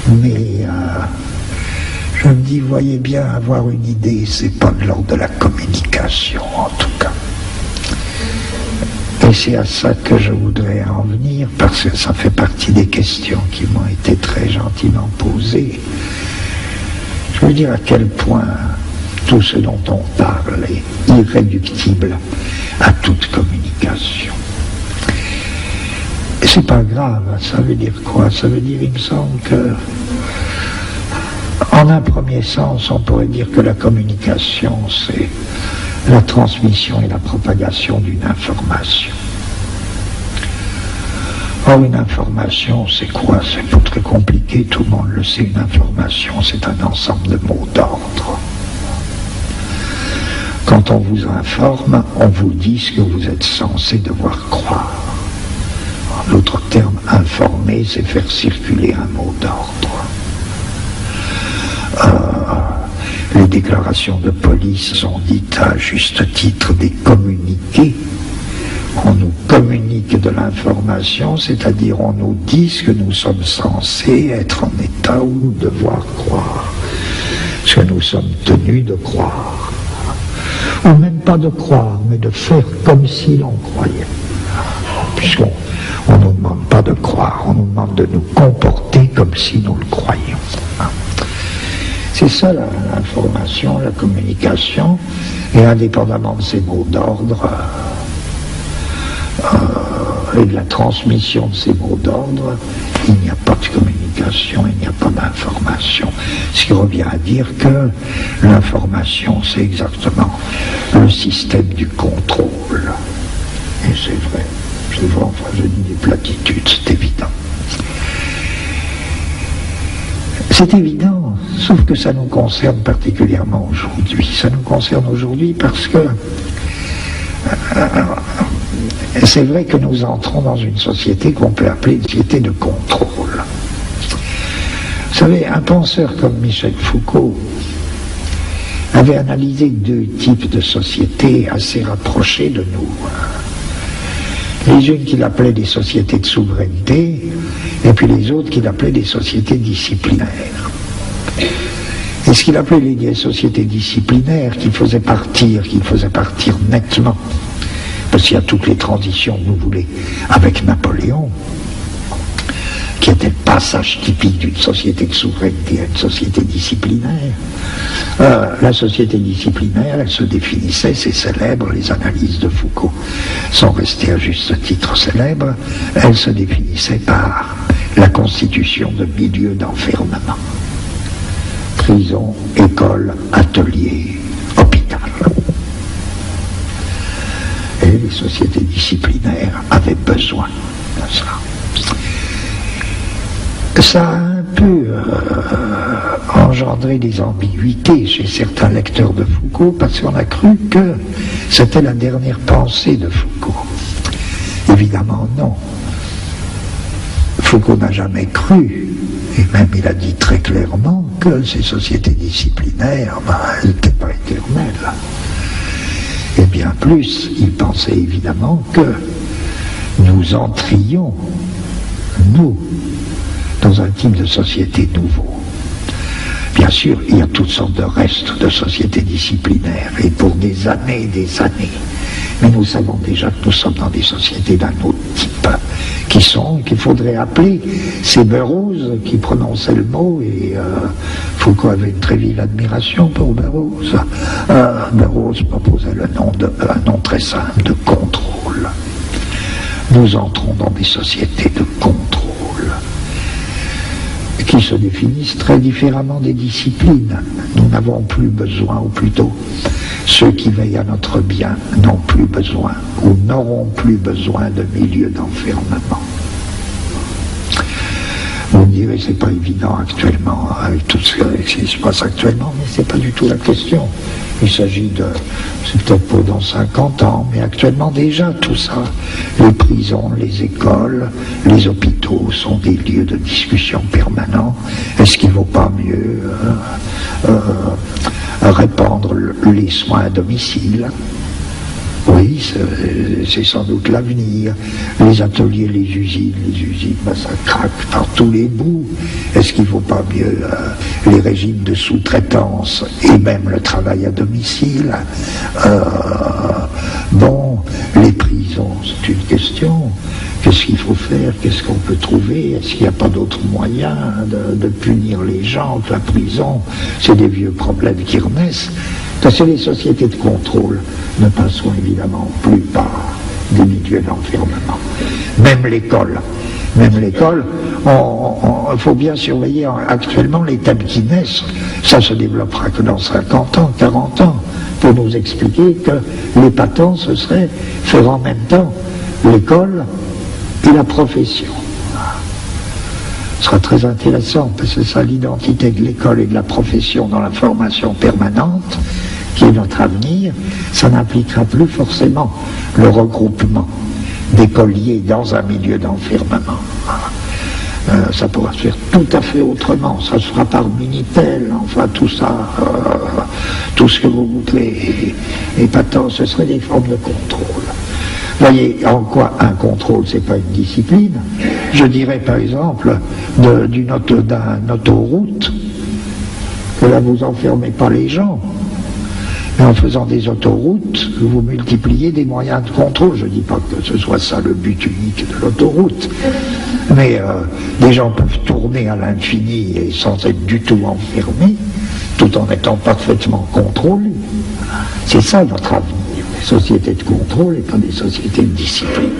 Mais je me dis, voyez bien, avoir une idée, c'est pas de l'ordre de la communication, en tout cas. Et c'est à ça que je voudrais en venir, parce que ça fait partie des questions qui m'ont été très gentiment posées. Je veux dire à quel point tout ce dont on parle est irréductible à toute communication. Et c'est pas grave, ça veut dire quoi? Ça veut dire, il me semble que, en un premier sens, on pourrait dire que la communication, c'est la transmission et la propagation d'une information. Or, une information, c'est quoi? C'est pas très compliqué, tout le monde le sait. Une information, c'est un ensemble de mots d'ordre. Quand on vous informe, on vous dit ce que vous êtes censé devoir croire. En d'autres termes, informer, c'est faire circuler un mot d'ordre. Les déclarations de police sont dites à juste titre des communiqués. On nous communique de l'information, c'est-à-dire on nous dit ce que nous sommes censés être en état ou devoir croire, ce que nous sommes tenus de croire. Ou même pas de croire, mais de faire comme si l'on croyait. Puisqu'on ne nous demande pas de croire, on nous demande de nous comporter comme si nous le croyions. C'est ça l'information, la communication, et indépendamment de ces mots d'ordre et de la transmission de ces mots d'ordre, il n'y a pas de communication, il n'y a pas d'information. Ce qui revient à dire que l'information, c'est exactement le système du contrôle. Et c'est vrai, enfin je dis des platitudes, c'est évident. C'est évident, sauf que ça nous concerne particulièrement aujourd'hui. Ça nous concerne aujourd'hui parce que c'est vrai que nous entrons dans une société qu'on peut appeler une société de contrôle. Vous savez, un penseur comme Michel Foucault avait analysé deux types de sociétés assez rapprochés de nous. Les unes qu'il appelait des sociétés de souveraineté, et puis les autres qu'il appelait des sociétés disciplinaires. Et ce qu'il appelait les sociétés disciplinaires, qu'il faisait partir nettement, parce qu'il y a toutes les transitions, vous voulez, avec Napoléon, qui était le passage typique d'une société de souveraineté à une société disciplinaire. La société disciplinaire, elle se définissait, c'est célèbre, les analyses de Foucault sont restées à juste titre célèbres, elle se définissait par la constitution de milieux d'enfermement. Prison, école, atelier, hôpital. Et les sociétés disciplinaires avaient besoin de ça. Ça a un peu engendré des ambiguïtés chez certains lecteurs de Foucault parce qu'on a cru que c'était la dernière pensée de Foucault. Évidemment non. Foucault n'a jamais cru, et même il a dit très clairement que ces sociétés disciplinaires, elles n'étaient pas éternelles. Et bien plus, il pensait évidemment que nous entrions, nous, dans un type de société nouveau. Bien sûr, il y a toutes sortes de restes de sociétés disciplinaires, et pour des années et des années. Mais nous savons déjà que nous sommes dans des sociétés d'un autre type, qu'il faudrait appeler ces Burroughs qui prononçaient le mot, et Foucault avait une très vive admiration pour Burroughs. Burroughs proposait un nom très simple de contrôle. Nous entrons dans des sociétés de contrôle qui se définissent très différemment des disciplines. Nous n'avons plus besoin, ou plutôt ceux qui veillent à notre bien n'ont plus besoin ou n'auront plus besoin de milieux d'enfermement. Vous me direz, c'est pas évident actuellement, avec tout ce qui se passe actuellement, mais c'est pas du tout la question. Il s'agit de, c'est peut-être pour dans 50 ans, mais actuellement déjà tout ça, les prisons, les écoles, les hôpitaux sont des lieux de discussion permanents. Est-ce qu'il ne vaut pas mieux répandre les soins à domicile? Oui, c'est sans doute l'avenir. Les ateliers, les usines, ça craque par tous les bouts. Est-ce qu'il ne vaut pas mieux les régimes de sous-traitance et même le travail à domicile? Bon, les prisons, c'est une question. Qu'est-ce qu'il faut faire? Qu'est-ce qu'on peut trouver? Est-ce qu'il n'y a pas d'autre moyen de punir les gens que la prison? C'est des vieux problèmes qui renaissent. Parce que les sociétés de contrôle ne passeront évidemment plus par des milieux d'enfermement. Même l'école, il faut bien surveiller actuellement les thèmes qui naissent. Ça se développera que dans 50 ans, 40 ans, pour nous expliquer que l'épatant, ce serait faire en même temps l'école et la profession. Ce sera très intéressant, parce que c'est ça l'identité de l'école et de la profession dans la formation permanente, qui est notre avenir. Ça n'impliquera plus forcément le regroupement d'écoliers dans un milieu d'enfermement. Ça pourra se faire tout à fait autrement, ça se fera par Minitel, enfin tout ça, tout ce que vous voulez, épatant, ce serait des formes de contrôle. Voyez en quoi un contrôle, c'est pas une discipline. Je dirais par exemple d'un autoroute, que là vous enfermez pas les gens, mais en faisant des autoroutes, vous multipliez des moyens de contrôle. Je ne dis pas que ce soit ça le but unique de l'autoroute, mais des gens peuvent tourner à l'infini et sans être du tout enfermés, tout en étant parfaitement contrôlés. C'est ça notre avenir, des sociétés de contrôle et pas des sociétés de discipline.